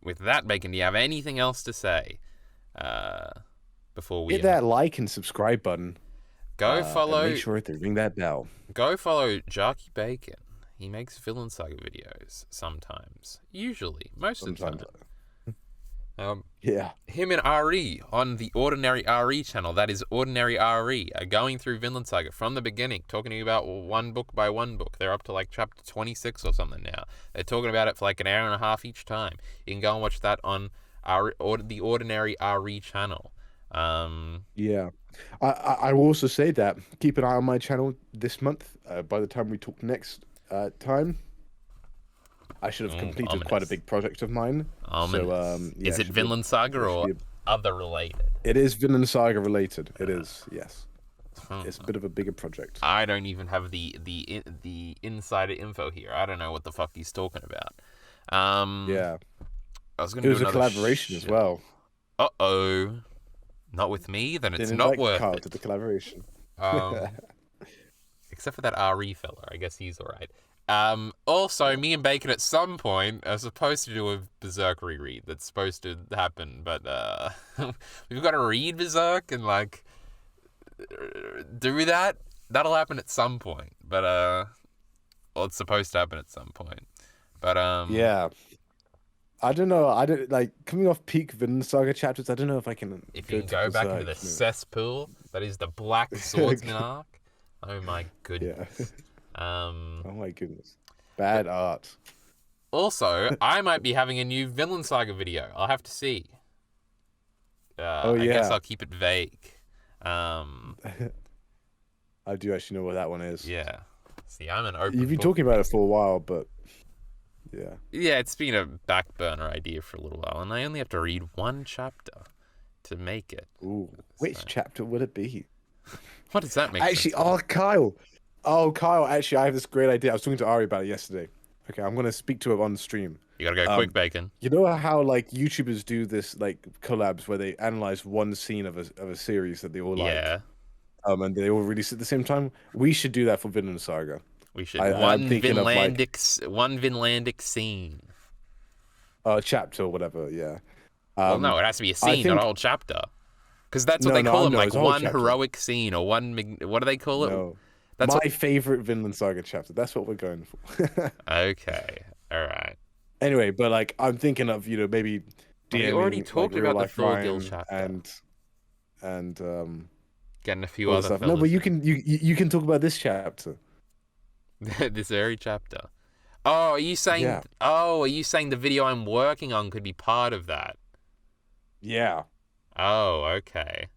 With that, Bacon, do you have anything else to say before we hit that like and subscribe button? Go follow. And make sure to ring that bell. Go follow Jarkey Bacon. He makes Vinland Saga videos sometimes. Usually, most of the time. Yeah. Him and Ari on the Ordinary Ari channel, that is Ordinary Ari, are going through Vinland Saga from the beginning, talking to you about one book by one book. They're up to like chapter 26 or something now. They're talking about it for like an hour and a half each time. You can go and watch that on the Ordinary Ari channel. Yeah. I will also say that keep an eye on my channel this month. By the time we talk next time, I should have completed quite a big project of mine. So, is it Vinland Saga or other related? It is Vinland Saga related. It is, yes. It's a bit of a bigger project. I don't even have the insider info here. I don't know what the fuck he's talking about. Yeah. I was gonna it was a collaboration as well. Uh-oh. Not with me? Then it's not worth Carl it. To the collaboration. Except for that RE fella. I guess he's alright. Also, me and Bacon at some point are supposed to do a Berserk reread that's supposed to happen, but we've got to read Berserk and like do that. That'll happen at some point, but well, it's supposed to happen at some point, but yeah. I don't know. I don't like coming off peak Vinland Saga chapters. I don't know if I can. If you can go back into the cesspool that is the Black Swordsman arc. Oh my goodness. Yeah. Oh my goodness. Bad art. Also, I might be having a new Vinland Saga video. I'll have to see. I guess I'll keep it vague. I do actually know what that one is. Yeah. See, I'm an open You've been talking about it for a while, but yeah. Yeah, it's been a back burner idea for a little while, and I only have to read one chapter to make it. Ooh. Which chapter would it be? What does that make actually, sense? Kyle, actually, I have this great idea. I was talking to Ari about it yesterday. Okay, I'm going to speak to him on stream. You gotta go quick, Bacon. You know how, like, YouTubers do this, like, collabs where they analyze one scene of a series that they all like? Yeah. And they all release at the same time? We should do that for Vinland Saga. We should. One Vinlandic scene. Chapter or whatever, yeah. Well, no, it has to be a scene, not a whole chapter. Because that's what they call them, like one heroic scene or one... What do they call it? No. That's my favorite Vinland Saga chapter. That's what we're going for. Okay. All right. Anyway, but like I'm thinking of, maybe we already talked about the Thorgil chapter. And getting a few other stuff. No, but you can talk about this chapter. This very chapter. Oh, are you saying the video I'm working on could be part of that? Yeah. Oh, okay.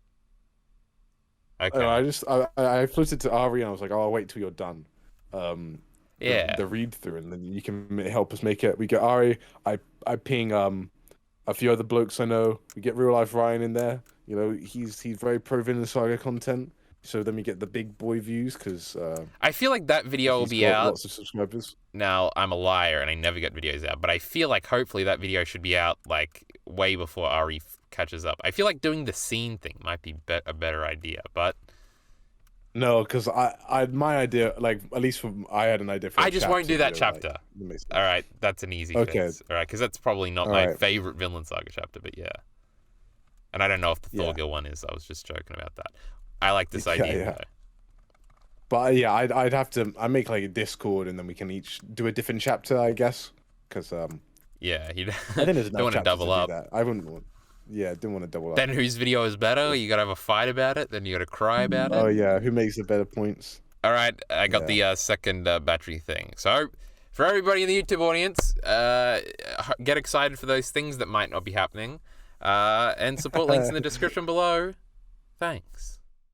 Okay. I flipped it to Ari and I was like, I'll wait till you're done. Yeah. The read through, and then you can help us make it. We get Ari. I ping a few other blokes I know. We get Real Life Ryan in there. He's very pro Vinland Saga content. So then we get the big boy views because I feel like that video will be out. Lots of subscribers. Now I'm a liar and I never get videos out, but I feel like hopefully that video should be out like way before Ari catches up. I feel like doing the scene thing might be a better idea, but no, because my idea, like at least I had an idea for. I just won't do that chapter. All right, that's an easy fix. All right, because that's probably not my favorite Vinland Saga chapter, but yeah. And I don't know if the Thorgil one is. I was just joking about that. I like this idea though. But yeah, I'd have to. I make like a Discord, and then we can each do a different chapter, I guess. Because Yeah, you I think there's don't want to enough chapters double to do up. that. I wouldn't want. Yeah, didn't want to double up. Then whose video is better? You gotta have a fight about it. Then you gotta cry about Oh it. yeah, who makes the better points? All right, I got the second battery thing. So, for everybody in the YouTube audience, get excited for those things that might not be happening, and support links in the description below. Thanks.